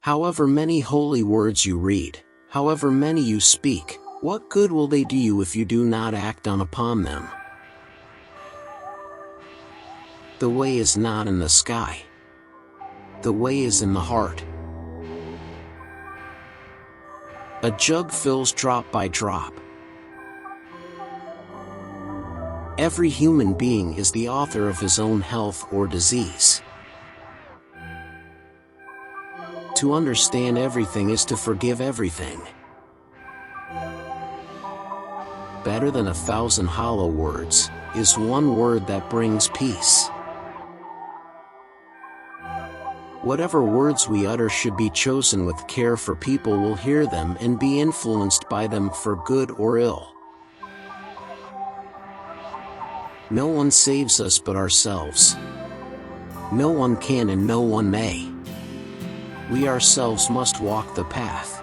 However many holy words you read, however many you speak, what good will they do you if you do not act on upon them? The way is not in the sky. The way is in the heart. A jug fills drop by drop. Every human being is the author of his own health or disease. To understand everything is to forgive everything. Better than 1,000 hollow words is one word that brings peace. Whatever words we utter should be chosen with care, for people will hear them and be influenced by them for good or ill. No one saves us but ourselves. No one can and no one may. We ourselves must walk the path.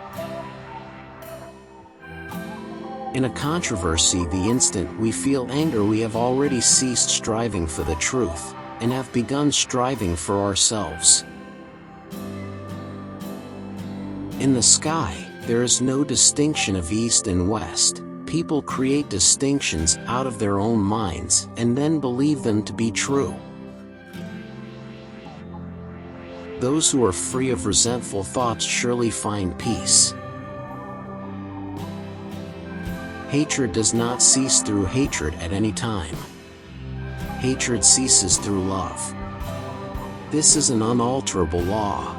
In a controversy, the instant we feel anger, we have already ceased striving for the truth, and have begun striving for ourselves. In the sky, there is no distinction of east and west. People create distinctions out of their own minds and then believe them to be true. Those who are free of resentful thoughts surely find peace. Hatred does not cease through hatred at any time. Hatred ceases through love. This is an unalterable law.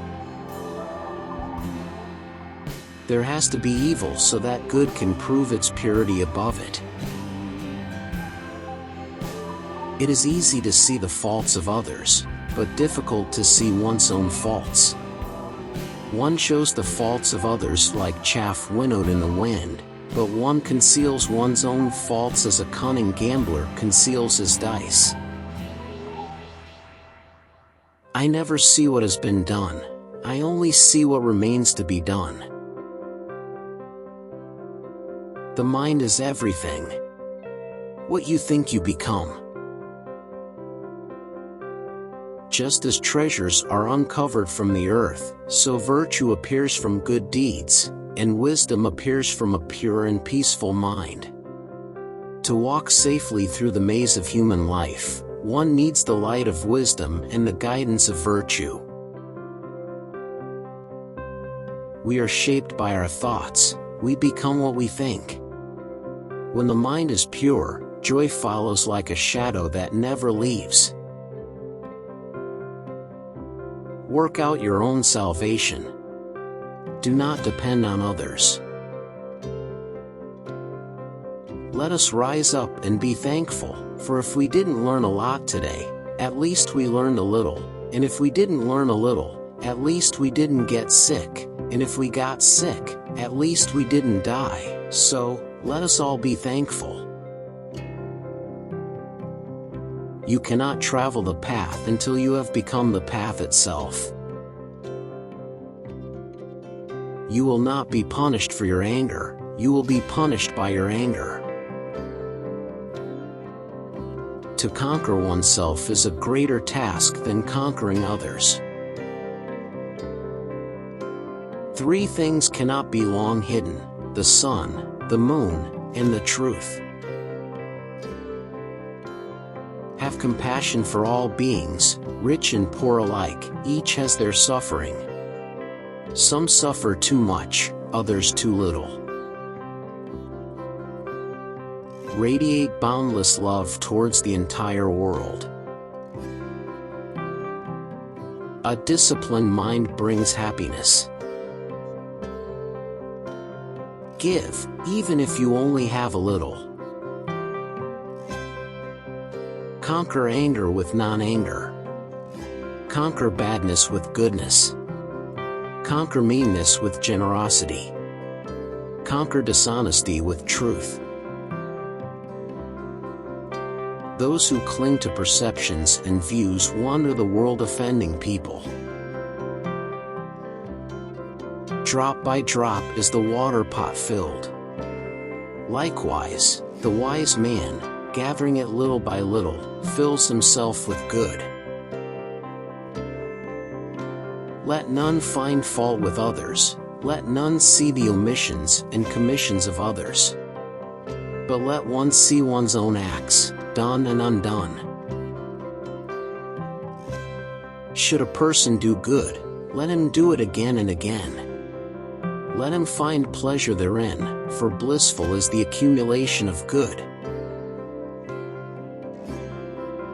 There has to be evil so that good can prove its purity above it. It is easy to see the faults of others, but difficult to see one's own faults. One shows the faults of others like chaff winnowed in the wind, but one conceals one's own faults as a cunning gambler conceals his dice. I never see what has been done, I only see what remains to be done. The mind is everything. What you think you become. Just as treasures are uncovered from the earth, so virtue appears from good deeds, and wisdom appears from a pure and peaceful mind. To walk safely through the maze of human life, one needs the light of wisdom and the guidance of virtue. We are shaped by our thoughts, we become what we think. When the mind is pure, joy follows like a shadow that never leaves. Work out your own salvation. Do not depend on others. Let us rise up and be thankful, for if we didn't learn a lot today, at least we learned a little, and if we didn't learn a little, at least we didn't get sick, and if we got sick, at least we didn't die. So, let us all be thankful. You cannot travel the path until you have become the path itself. You will not be punished for your anger, you will be punished by your anger. To conquer oneself is a greater task than conquering others. 3 things cannot be long hidden: the sun, the moon, and the truth. Have compassion for all beings, rich and poor alike, each has their suffering. Some suffer too much, others too little. Radiate boundless love towards the entire world. A disciplined mind brings happiness. Give, even if you only have a little. Conquer anger with non-anger. Conquer badness with goodness. Conquer meanness with generosity. Conquer dishonesty with truth. Those who cling to perceptions and views wander the world offending people. Drop by drop is the water pot filled. Likewise, the wise man, gathering it little by little, fills himself with good. Let none find fault with others, let none see the omissions and commissions of others. But let one see one's own acts, done and undone. Should a person do good, let him do it again and again. Let him find pleasure therein, for blissful is the accumulation of good.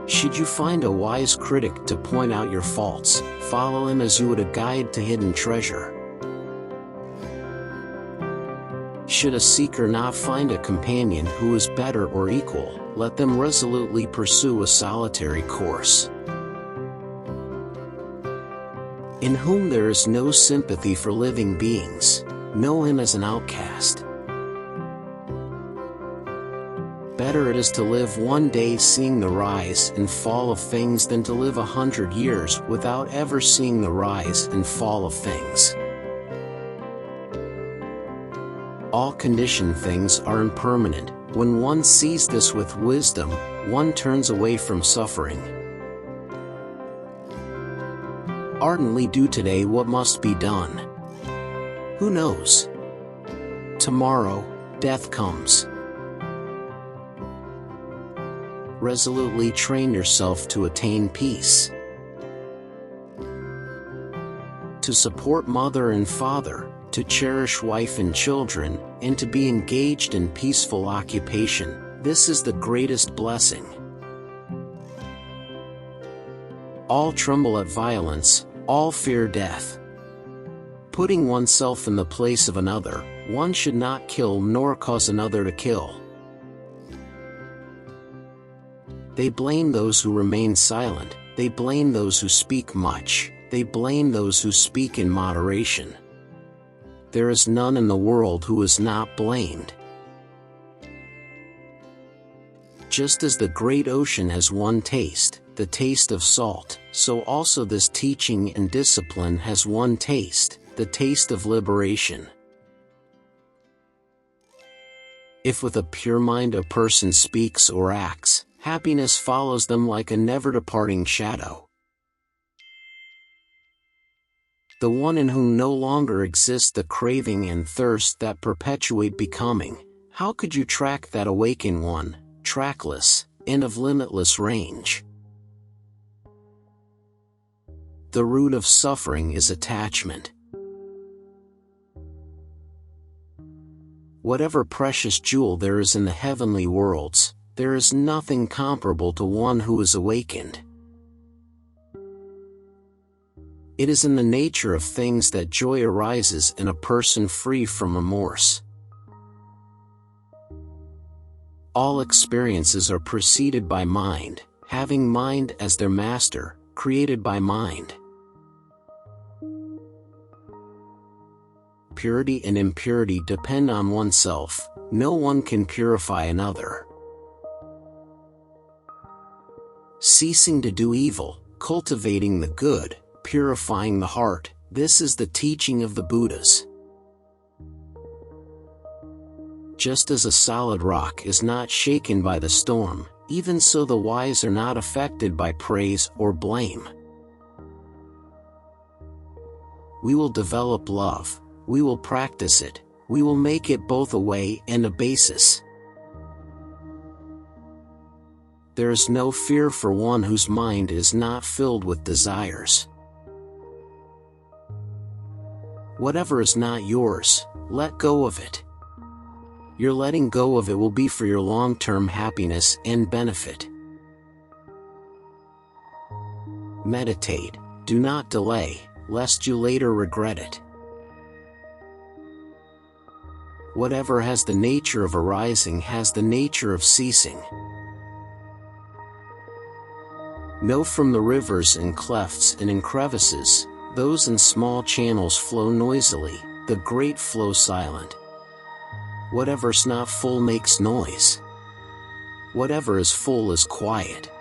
Should you find a wise critic to point out your faults, follow him as you would a guide to hidden treasure. Should a seeker not find a companion who is better or equal, let them resolutely pursue a solitary course. In whom there is no sympathy for living beings, know him as an outcast. Better it is to live one day seeing the rise and fall of things than to live 100 years without ever seeing the rise and fall of things. All conditioned things are impermanent. When one sees this with wisdom, one turns away from suffering. Ardently do today what must be done. Who knows? Tomorrow, death comes. Resolutely train yourself to attain peace. To support mother and father, to cherish wife and children, and to be engaged in peaceful occupation, this is the greatest blessing. All tremble at violence, all fear death. Putting oneself in the place of another, one should not kill nor cause another to kill. They blame those who remain silent, they blame those who speak much, they blame those who speak in moderation. There is none in the world who is not blamed. Just as the great ocean has one taste, the taste of salt, so also this teaching and discipline has one taste, the taste of liberation. If with a pure mind a person speaks or acts, happiness follows them like a never-departing shadow. The one in whom no longer exists the craving and thirst that perpetuate becoming, how could you track that awakened one, trackless, and of limitless range? The root of suffering is attachment. Whatever precious jewel there is in the heavenly worlds, there is nothing comparable to one who is awakened. It is in the nature of things that joy arises in a person free from remorse. All experiences are preceded by mind, having mind as their master, created by mind. Purity and impurity depend on oneself, no one can purify another. Ceasing to do evil, cultivating the good, purifying the heart, this is the teaching of the Buddhas. Just as a solid rock is not shaken by the storm, even so the wise are not affected by praise or blame. We will develop love, we will practice it, we will make it both a way and a basis. There is no fear for one whose mind is not filled with desires. Whatever is not yours, let go of it. Your letting go of it will be for your long-term happiness and benefit. Meditate, do not delay, lest you later regret it. Whatever has the nature of arising has the nature of ceasing. Know from the rivers and clefts and in crevices, those in small channels flow noisily, the great flow silent. Whatever's not full makes noise. Whatever is full is quiet.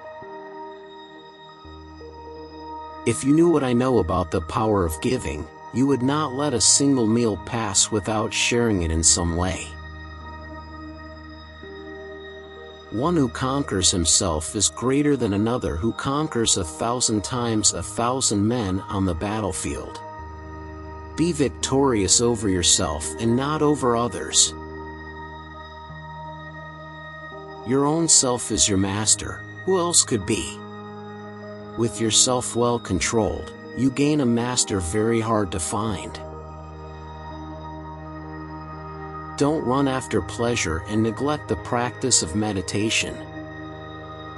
If you knew what I know about the power of giving, you would not let a single meal pass without sharing it in some way. One who conquers himself is greater than another who conquers 1,000 times 1,000 men on the battlefield. Be victorious over yourself and not over others. Your own self is your master, who else could be? With yourself well controlled, you gain a master very hard to find. Don't run after pleasure and neglect the practice of meditation.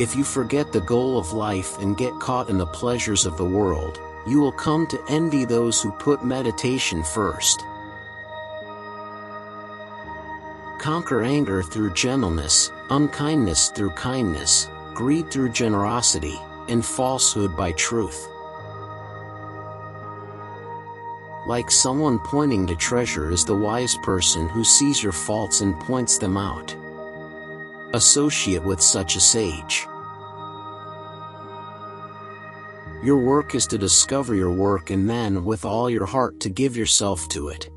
If you forget the goal of life and get caught in the pleasures of the world, you will come to envy those who put meditation first. Conquer anger through gentleness, unkindness through kindness, greed through generosity, and falsehood by truth. Like someone pointing to treasure is the wise person who sees your faults and points them out. Associate with such a sage. Your work is to discover your work and then with all your heart to give yourself to it.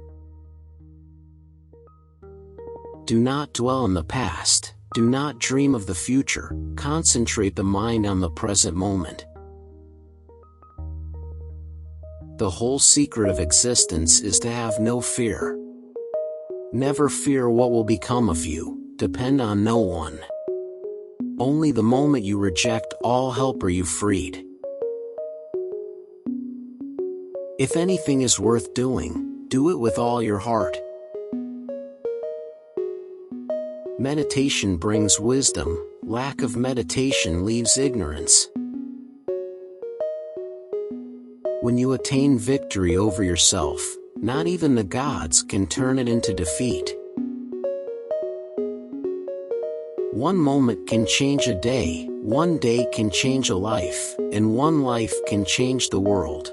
Do not dwell on the past, do not dream of the future, concentrate the mind on the present moment. The whole secret of existence is to have no fear. Never fear what will become of you, depend on no one. Only the moment you reject all help are you freed. If anything is worth doing, do it with all your heart. Meditation brings wisdom, lack of meditation leaves ignorance. When you attain victory over yourself, not even the gods can turn it into defeat. One moment can change a day, one day can change a life, and one life can change the world.